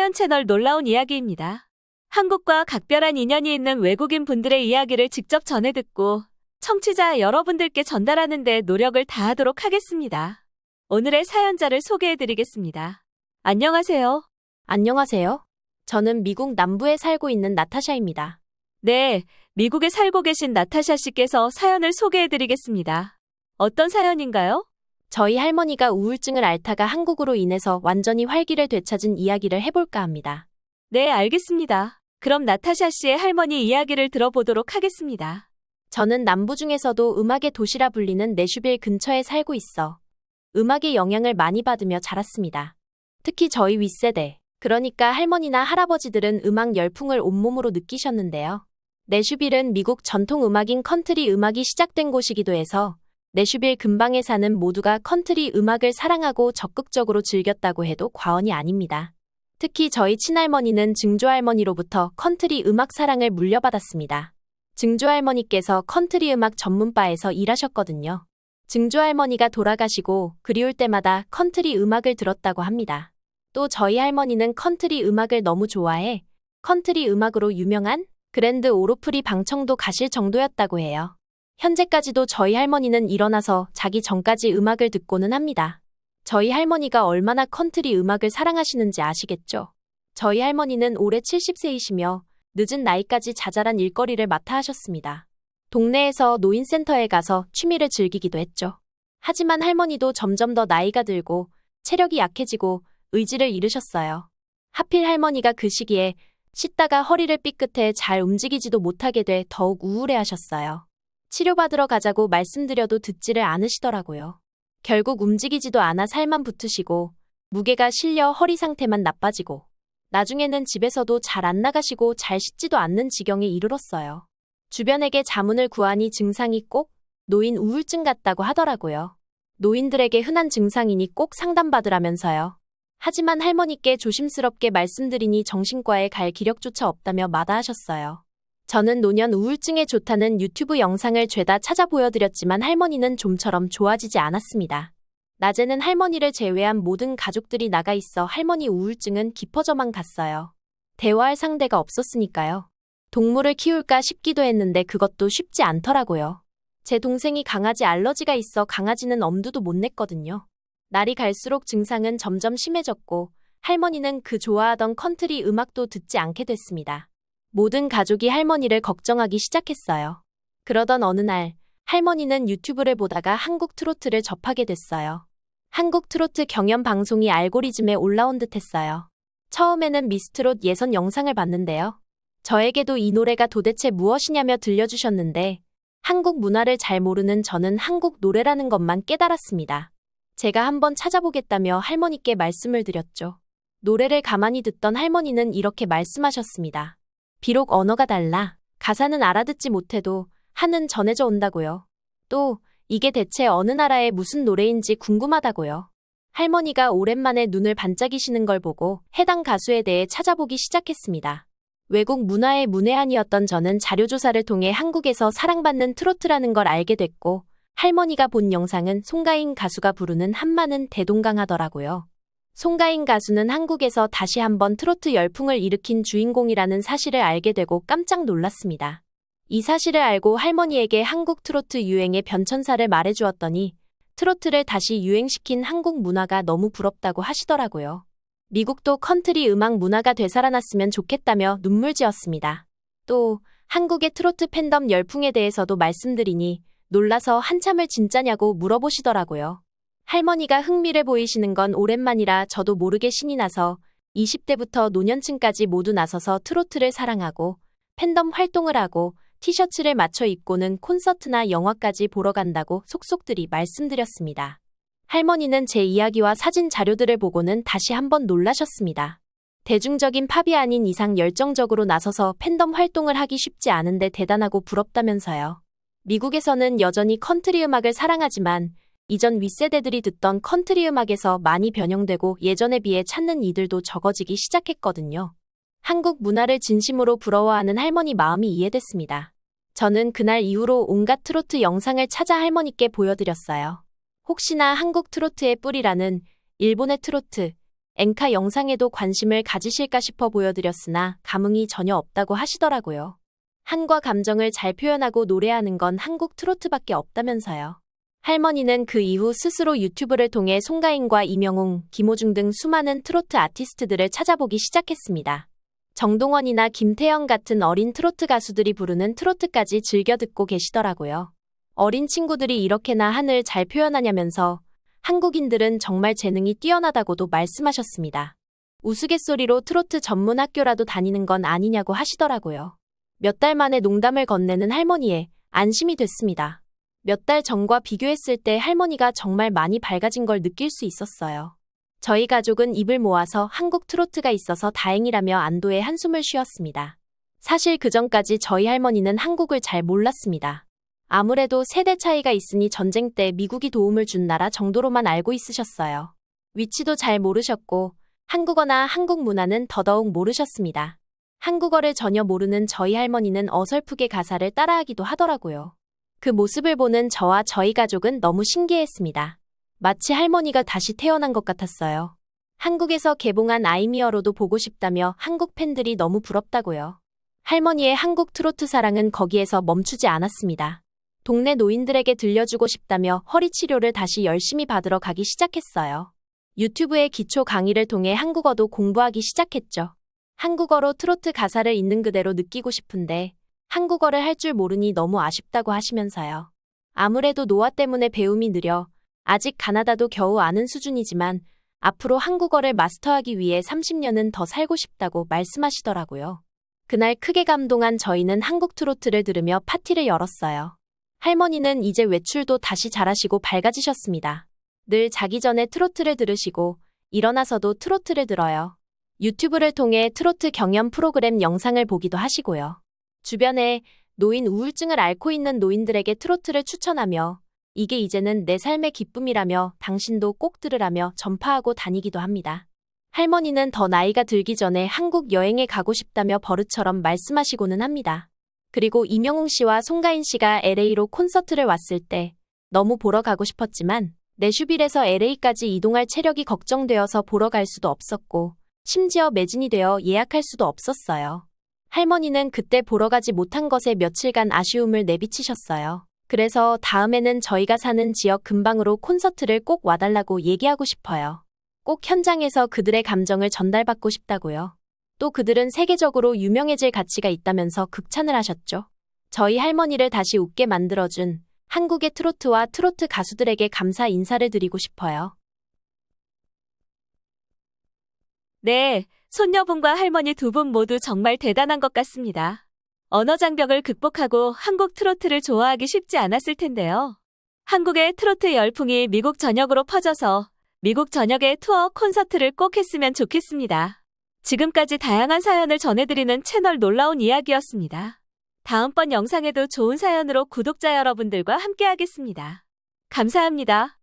사연 채널 놀라운 이야기입니다. 한국과 각별한 인연이 있는 외국인 분들의 이야기를 직접 전해 듣고 청취자 여러분들께 전달하는 데 노력을 다하도록 하겠습니다. 오늘의 사연자를 소개해 드리겠습니다. 안녕하세요. 안녕하세요. 저는 미국 남부에 살고 있는 나타샤입니다. 네, 미국에 살고 계신 나타샤 씨께서 사연을 소개해 드리겠습니다. 어떤 사연인가요? 저희 할머니가 우울증을 앓다가 한국으로 인해서 완전히 활기를 되찾은 이야기를 해볼까 합니다. 네, 알겠습니다. 그럼 나타샤 씨의 할머니 이야기를 들어보도록 하겠습니다. 저는 남부 중에서도 음악의 도시라 불리는 내슈빌 근처에 살고 있어 음악의 영향을 많이 받으며 자랐습니다. 특히 저희 윗세대, 그러니까 할머니나 할아버지들은 음악 열풍을 온몸으로 느끼셨는데요. 내슈빌은 미국 전통 음악인 컨트리 음악이 시작된 곳이기도 해서 내슈빌 근방에 사는 모두가 컨트리 음악을 사랑하고 적극적으로 즐겼다고 해도 과언이 아닙니다. 특히 저희 친할머니는 증조할머니로부터 컨트리 음악 사랑을 물려받았습니다. 증조할머니께서 컨트리 음악 전문바에서 일하셨거든요. 증조할머니가 돌아가시고 그리울 때마다 컨트리 음악을 들었다고 합니다. 또 저희 할머니는 컨트리 음악을 너무 좋아해 컨트리 음악으로 유명한 그랜드 오로프리 방청도 가실 정도였다고 해요. 현재까지도 저희 할머니는 일어나서 자기 전까지 음악을 듣고는 합니다. 저희 할머니가 얼마나 컨트리 음악을 사랑하시는지 아시겠죠? 저희 할머니는 올해 70세이시며 늦은 나이까지 자잘한 일거리를 맡아 하셨습니다. 동네에서 노인센터에 가서 취미를 즐기기도 했죠. 하지만 할머니도 점점 더 나이가 들고 체력이 약해지고 의지를 잃으셨어요. 하필 할머니가 그 시기에 씻다가 허리를 삐끗해 잘 움직이지도 못하게 돼 더욱 우울해하셨어요. 치료받으러 가자고 말씀드려도 듣지를 않으시더라고요. 결국 움직이지도 않아 살만 붙으시고 무게가 실려 허리 상태만 나빠지고 나중에는 집에서도 잘 안 나가시고 잘 씻지도 않는 지경에 이르렀어요. 주변에게 자문을 구하니 증상이 꼭 노인 우울증 같다고 하더라고요. 노인들에게 흔한 증상이니 꼭 상담받으라면서요. 하지만 할머니께 조심스럽게 말씀드리니 정신과에 갈 기력조차 없다며 마다하셨어요. 저는 노년 우울증에 좋다는 유튜브 영상을 죄다 찾아 보여드렸지만 할머니는 좀처럼 좋아지지 않았습니다. 낮에는 할머니를 제외한 모든 가족들이 나가 있어 할머니 우울증은 깊어져만 갔어요. 대화할 상대가 없었으니까요. 동물을 키울까 싶기도 했는데 그것도 쉽지 않더라고요. 제 동생이 강아지 알러지가 있어 강아지는 엄두도 못 냈거든요. 날이 갈수록 증상은 점점 심해졌고 할머니는 그 좋아하던 컨트리 음악도 듣지 않게 됐습니다. 모든 가족이 할머니를 걱정하기 시작했어요. 그러던 어느 날 할머니는 유튜브를 보다가 한국 트로트를 접하게 됐어요. 한국 트로트 경연 방송이 알고리즘에 올라온 듯 했어요. 처음에는 미스트롯 예선 영상을 봤는데요. 저에게도 이 노래가 도대체 무엇이냐며 들려주셨는데 한국 문화를 잘 모르는 저는 한국 노래라는 것만 깨달았습니다. 제가 한번 찾아보겠다며 할머니께 말씀을 드렸죠. 노래를 가만히 듣던 할머니는 이렇게 말씀하셨습니다. 비록 언어가 달라 가사는 알아듣지 못해도 한은 전해져 온다고요. 또 이게 대체 어느 나라의 무슨 노래인지 궁금하다고요. 할머니가 오랜만에 눈을 반짝이시는 걸 보고 해당 가수에 대해 찾아보기 시작했습니다. 외국 문화의 문외한이었던 저는 자료조사를 통해 한국에서 사랑받는 트로트라는 걸 알게 됐고 할머니가 본 영상은 송가인 가수가 부르는 한마는 대동강하더라고요. 송가인 가수는 한국에서 다시 한번 트로트 열풍을 일으킨 주인공이라는 사실을 알게 되고 깜짝 놀랐습니다. 이 사실을 알고 할머니에게 한국 트로트 유행의 변천사를 말해주었더니 트로트를 다시 유행시킨 한국 문화가 너무 부럽다고 하시더라고요. 미국도 컨트리 음악 문화가 되살아났으면 좋겠다며 눈물 지었습니다. 또 한국의 트로트 팬덤 열풍에 대해서도 말씀드리니 놀라서 한참을 진짜냐고 물어보시더라고요. 할머니가 흥미를 보이시는 건 오랜만이라 저도 모르게 신이 나서 20대부터 노년층까지 모두 나서서 트로트를 사랑하고 팬덤 활동을 하고 티셔츠를 맞춰 입고는 콘서트나 영화까지 보러 간다고 속속들이 말씀드렸습니다. 할머니는 제 이야기와 사진 자료들을 보고는 다시 한번 놀라셨습니다. 대중적인 팝이 아닌 이상 열정적으로 나서서 팬덤 활동을 하기 쉽지 않은데 대단하고 부럽다면서요. 미국에서는 여전히 컨트리 음악을 사랑하지만 이전 윗세대들이 듣던 컨트리 음악에서 많이 변형되고 예전에 비해 찾는 이들도 적어지기 시작했거든요. 한국 문화를 진심으로 부러워하는 할머니 마음이 이해됐습니다. 저는 그날 이후로 온갖 트로트 영상을 찾아 할머니께 보여드렸어요. 혹시나 한국 트로트의 뿌리라는 일본의 트로트, 엔카 영상에도 관심을 가지실까 싶어 보여드렸으나 감흥이 전혀 없다고 하시더라고요. 한과 감정을 잘 표현하고 노래하는 건 한국 트로트밖에 없다면서요. 할머니는 그 이후 스스로 유튜브를 통해 송가인과 이명웅, 김호중 등 수많은 트로트 아티스트들을 찾아보기 시작했습니다. 정동원이나 김태형 같은 어린 트로트 가수들이 부르는 트로트까지 즐겨 듣고 계시더라고요. 어린 친구들이 이렇게나 한을 잘 표현하냐면서 한국인들은 정말 재능이 뛰어나다고도 말씀하셨습니다. 우스갯소리로 트로트 전문 학교라도 다니는 건 아니냐고 하시더라고요. 몇 달 만에 농담을 건네는 할머니에 안심이 됐습니다. 몇 달 전과 비교했을 때 할머니가 정말 많이 밝아진 걸 느낄 수 있었어요. 저희 가족은 입을 모아서 한국 트로트가 있어서 다행이라며 안도의 한숨을 쉬었습니다. 사실 그전까지 저희 할머니는 한국을 잘 몰랐습니다. 아무래도 세대 차이가 있으니 전쟁 때 미국이 도움을 준 나라 정도로만 알고 있으셨어요. 위치도 잘 모르셨고 한국어나 한국 문화는 더더욱 모르셨습니다. 한국어를 전혀 모르는 저희 할머니는 어설프게 가사를 따라하기도 하더라고요. 그 모습을 보는 저와 저희 가족은 너무 신기했습니다. 마치 할머니가 다시 태어난 것 같았어요. 한국에서 개봉한 아이미어로도 보고 싶다며 한국 팬들이 너무 부럽다고요. 할머니의 한국 트로트 사랑은 거기에서 멈추지 않았습니다. 동네 노인들에게 들려주고 싶다며 허리 치료를 다시 열심히 받으러 가기 시작했어요. 유튜브의 기초 강의를 통해 한국어도 공부하기 시작했죠. 한국어로 트로트 가사를 있는 그대로 느끼고 싶은데 한국어를 할 줄 모르니 너무 아쉽다고 하시면서요. 아무래도 노화 때문에 배움이 느려 아직 가나다도 겨우 아는 수준이지만 앞으로 한국어를 마스터하기 위해 30년은 더 살고 싶다고 말씀하시더라고요. 그날 크게 감동한 저희는 한국 트로트를 들으며 파티를 열었어요. 할머니는 이제 외출도 다시 잘하시고 밝아지셨습니다. 늘 자기 전에 트로트를 들으시고 일어나서도 트로트를 들어요. 유튜브를 통해 트로트 경연 프로그램 영상을 보기도 하시고요. 주변에 노인 우울증을 앓고 있는 노인들에게 트로트를 추천하며 이게 이제는 내 삶의 기쁨이라며 당신도 꼭 들으라며 전파하고 다니기도 합니다. 할머니는 더 나이가 들기 전에 한국 여행에 가고 싶다며 버릇처럼 말씀하시고는 합니다. 그리고 이명웅 씨와 송가인 씨가 LA로 콘서트를 왔을 때 너무 보러 가고 싶었지만 내슈빌에서 LA까지 이동할 체력이 걱정되어서 보러 갈 수도 없었고 심지어 매진이 되어 예약할 수도 없었어요. 할머니는 그때 보러 가지 못한 것에 며칠간 아쉬움을 내비치셨어요. 그래서 다음에는 저희가 사는 지역 근방으로 콘서트를 꼭 와달라고 얘기하고 싶어요. 꼭 현장에서 그들의 감정을 전달받고 싶다고요. 또 그들은 세계적으로 유명해질 가치가 있다면서 극찬을 하셨죠. 저희 할머니를 다시 웃게 만들어준 한국의 트로트와 트로트 가수들에게 감사 인사를 드리고 싶어요. 네, 손녀분과 할머니 두 분 모두 정말 대단한 것 같습니다. 언어 장벽을 극복하고 한국 트로트를 좋아하기 쉽지 않았을 텐데요. 한국의 트로트 열풍이 미국 전역으로 퍼져서 미국 전역의 투어 콘서트를 꼭 했으면 좋겠습니다. 지금까지 다양한 사연을 전해드리는 채널 놀라운 이야기였습니다. 다음번 영상에도 좋은 사연으로 구독자 여러분들과 함께하겠습니다. 감사합니다.